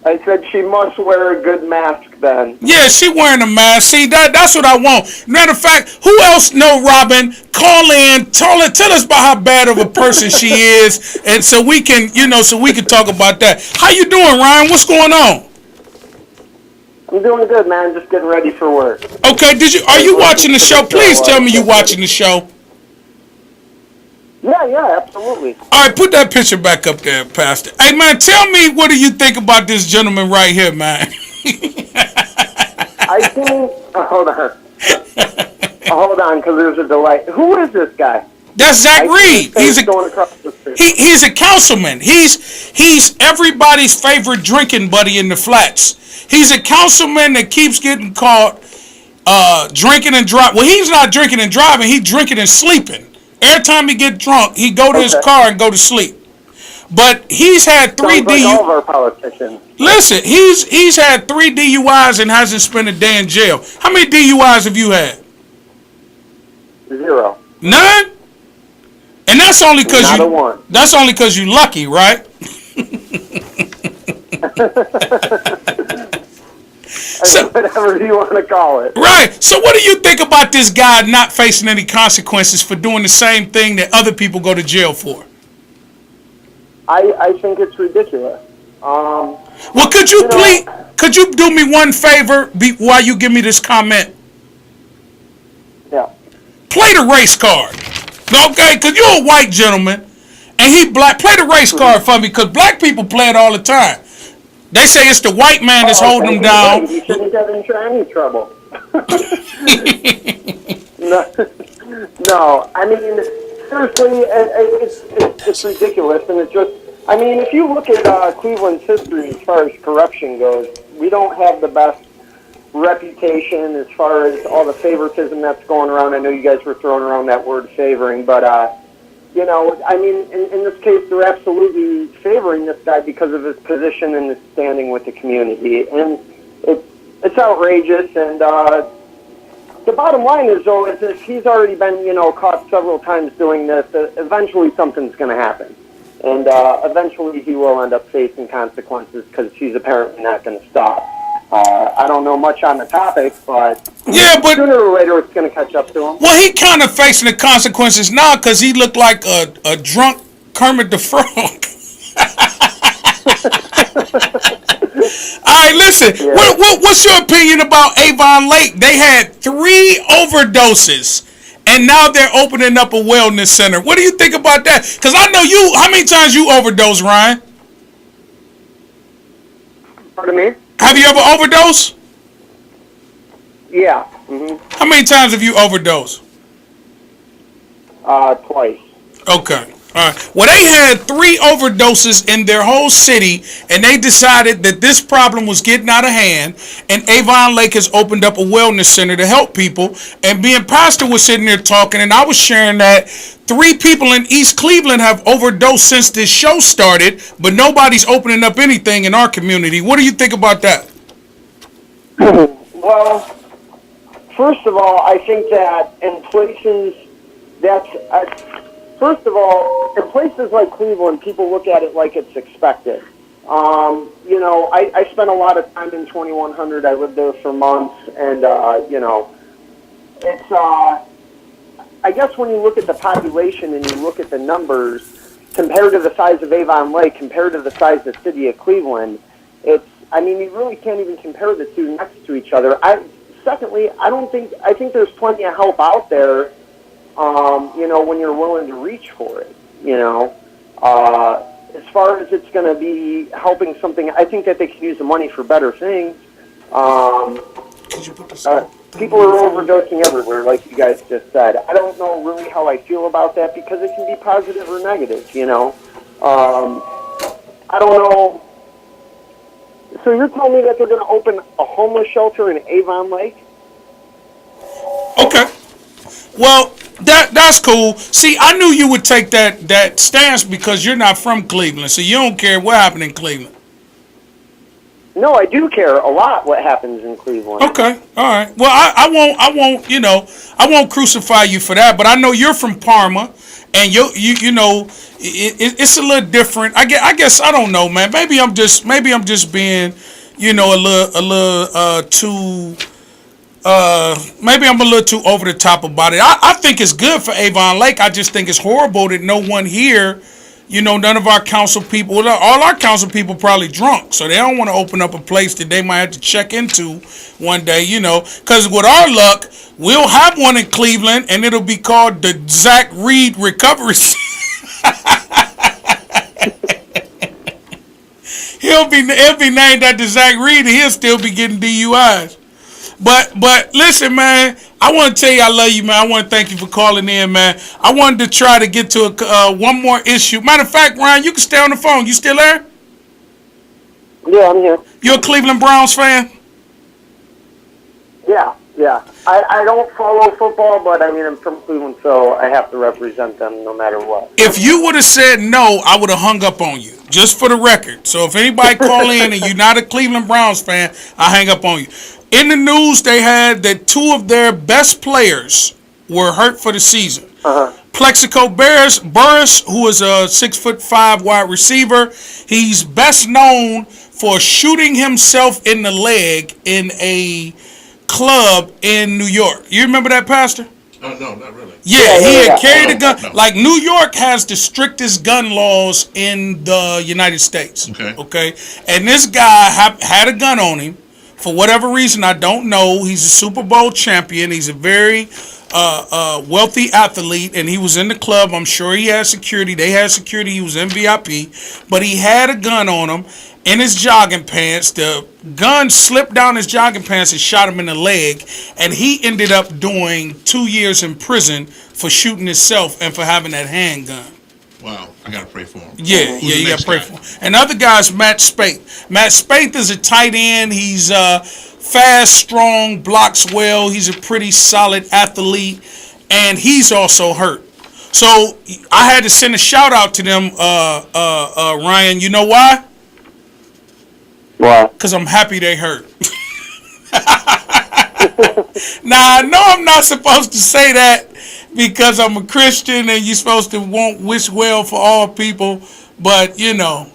I said she must wear a good mask then. Yeah, she wearing a mask. See, that's what I want. Matter of fact, who else know Robin? Call in, tell us about how bad of a person she is, and so we can, talk about that. How you doing, Ryan? What's going on? I'm doing good, man. Just getting ready for work. Okay, are you watching the show? Please tell me you watching the show. Yeah, absolutely. All right, put that picture back up there, Pastor. Hey, man, tell me, what do you think about this gentleman right here, man? I think... hold on, because there's a delay. Who is this guy? That's Zach Reed. Going across the street. He's a councilman. He's everybody's favorite drinking buddy in the flats. He's a councilman that keeps getting caught drinking and driving. Well, he's not drinking and driving. He's drinking and sleeping. Every time he get drunk, he go to his car and go to sleep. But he's had 3 DUIs. All of our politicians. Listen, he's had 3 DUIs and hasn't spent a day in jail. How many DUIs have you had? 0. None. And that's only because Not a one. That's only because you lucky, right? So, whatever you want to call it. Right. So what do you think about this guy not facing any consequences for doing the same thing that other people go to jail for? I think it's ridiculous. Well, could you do me one favor while you give me this comment? Yeah. Play the race card. Okay? Because you're a white gentleman and he black. Play the race card for me because black people play it all the time. They say it's the white man that's holding them down. You shouldn't get into any trouble. No, I mean, seriously, it's ridiculous. And it's just, I mean, if you look at Cleveland's history as far as corruption goes, we don't have the best reputation as far as all the favoritism that's going around. I know you guys were throwing around that word favoring, but I mean, in this case, they're absolutely favoring this guy because of his position and his standing with the community. And it's outrageous. And the bottom line is, though, is if he's already been, caught several times doing this, eventually something's going to happen. And eventually he will end up facing consequences because he's apparently not going to stop. I don't know much on the topic, but sooner or later it's going to catch up to him. Well, he kind of facing the consequences now because he looked like a drunk Kermit the Frog. All right, listen. Yeah. What's your opinion about Avon Lake? They had 3 overdoses, and now they're opening up a wellness center. What do you think about that? Because I know you. How many times you overdosed, Ryan? Pardon me? Have you ever overdosed? Yeah. Mm-hmm. How many times have you overdosed? Twice. Okay. All right. Well, they had 3 overdoses in their whole city, and they decided that this problem was getting out of hand, and Avon Lake has opened up a wellness center to help people. And me and Pastor was sitting there talking, and I was sharing that 3 people in East Cleveland have overdosed since this show started, but nobody's opening up anything in our community. What do you think about that? Well, first of all, I think that in places first of all, in places like Cleveland, people look at it like it's expected. I spent a lot of time in 2100. I lived there for months, and it's I guess when you look at the population and you look at the numbers compared to the size of Avon Lake, compared to the size of the city of Cleveland, you really can't even compare the two next to each other. Secondly, I think there's plenty of help out there, when you're willing to reach for it, as far as it's going to be helping something, I think that they can use the money for better things. People are overdosing everywhere, like you guys just said. I don't know really how I feel about that because it can be positive or negative, I don't know. So you're telling me that they're going to open a homeless shelter in Avon Lake? Okay. Well, that's cool. See, I knew you would take that stance because you're not from Cleveland, so you don't care what happened in Cleveland. No, I do care a lot what happens in Cleveland. Okay, all right. Well, I won't, I won't crucify you for that. But I know you're from Parma, and you know, it's a little different. I guess I don't know, man. Maybe I'm just being, a little too. Maybe I'm a little too over the top about it. I think it's good for Avon Lake. I just think it's horrible that no one here. None of our council people, all our council people probably drunk, so they don't want to open up a place that they might have to check into one day, because with our luck, we'll have one in Cleveland, and it'll be called the Zach Reed Recovery He'll be named after Zach Reed, and he'll still be getting DUIs. But listen, man, I want to tell you I love you, man. I want to thank you for calling in, man. I wanted to try to get to one more issue. Matter of fact, Ryan, you can stay on the phone. You still there? Yeah, I'm here. You a Cleveland Browns fan? Yeah. I don't follow football, but I mean, I'm from Cleveland, so I have to represent them no matter what. If you would have said no, I would have hung up on you, just for the record. So if anybody call in and you're not a Cleveland Browns fan, I hang up on you. In the news, they had that two of their best players were hurt for the season. Plexico Burris, who is a 6'5" wide receiver, he's best known for shooting himself in the leg in a club in New York. You remember that, Pastor? Oh, no, not really. Yeah, he had carried a gun. No. Like, New York has the strictest gun laws in the United States. Okay? And this guy had a gun on him. For whatever reason, I don't know. He's a Super Bowl champion. He's a very wealthy athlete, and he was in the club. I'm sure he had security. They had security. He was in VIP. But he had a gun on him in his jogging pants. The gun slipped down his jogging pants and shot him in the leg. And he ended up doing 2 years in prison for shooting himself and for having that handgun. Wow, I got to pray for him. Yeah, you got to pray for him. And the other guy's Matt Spaeth. Matt Spaeth is a tight end. He's fast, strong, blocks well. He's a pretty solid athlete, and he's also hurt. So I had to send a shout out to them, Ryan. You know why? Why? Because I'm happy they hurt. Now, I know I'm not supposed to say that because I'm a Christian and you're supposed to wish well for all people. But, my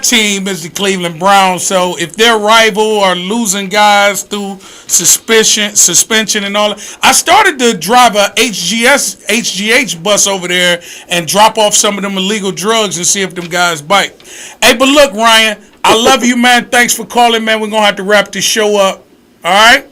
team is the Cleveland Browns. So if their rival are losing guys through suspension and all that, I started to drive a HGH bus over there and drop off some of them illegal drugs and see if them guys bite. Hey, but look, Ryan, I love you, man. Thanks for calling, man. We're going to have to wrap this show up. All right?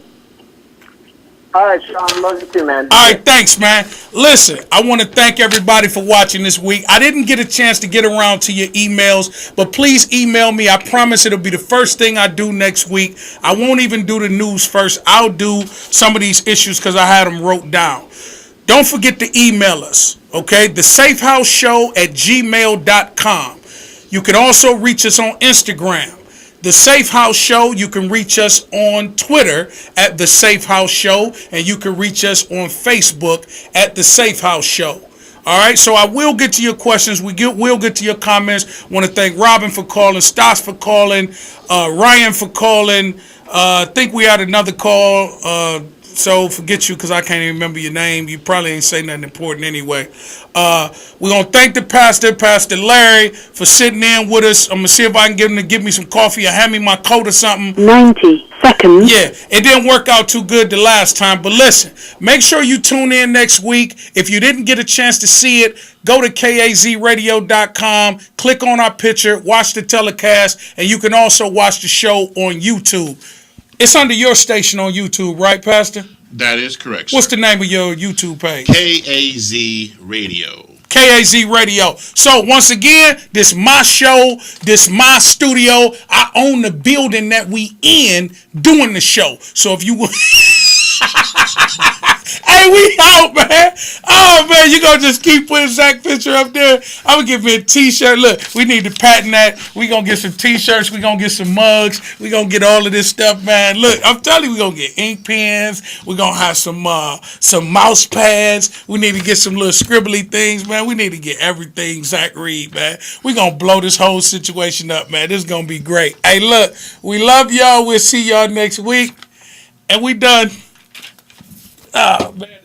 All right, Sean. Love you too, man. All right, thanks, man. Listen, I want to thank everybody for watching this week. I didn't get a chance to get around to your emails, but please email me. I promise it'll be the first thing I do next week. I won't even do the news first. I'll do some of these issues because I had them wrote down. Don't forget to email us, okay? The safehouseshow@gmail.com. You can also reach us on Instagram. The Safehouse Show, you can reach us on Twitter at The Safehouse Show, and you can reach us on Facebook at The Safehouse Show. All right, so I will get to your questions. We'll get to your comments. I want to thank Robin for calling, Stas for calling, Ryan for calling. I think we had another call, so forget you because I can't even remember your name. You probably ain't say nothing important anyway. We're going to thank the pastor, Pastor Larry, for sitting in with us. I'm going to see if I can get him to give me some coffee or hand me my coat or something. 90 seconds. Yeah, it didn't work out too good the last time. But listen, make sure you tune in next week. If you didn't get a chance to see it, go to KAZradio.com, click on our picture, watch the telecast, and you can also watch the show on YouTube. It's under your station on YouTube, right, Pastor? That is correct, sir. What's the name of your YouTube page? KAZ Radio. KAZ Radio. So once again, this my show, this my studio. I own the building that we in doing the show. So if you Hey, we out, man. Oh, man, you gonna just keep putting Zach picture up there? I'm gonna give me a t-shirt. Look, we need to patent that. We gonna get some t-shirts. We gonna get some mugs. We gonna get all of this stuff, man. Look, I'm telling you, we gonna get ink pens. We gonna have some mouse pads. We need to get some little scribbly things, man. We need to get everything Zach Reed, man. We gonna blow this whole situation up, man. This is gonna be great. Hey, look, we love y'all. We'll see y'all next week. And we done. Oh, man.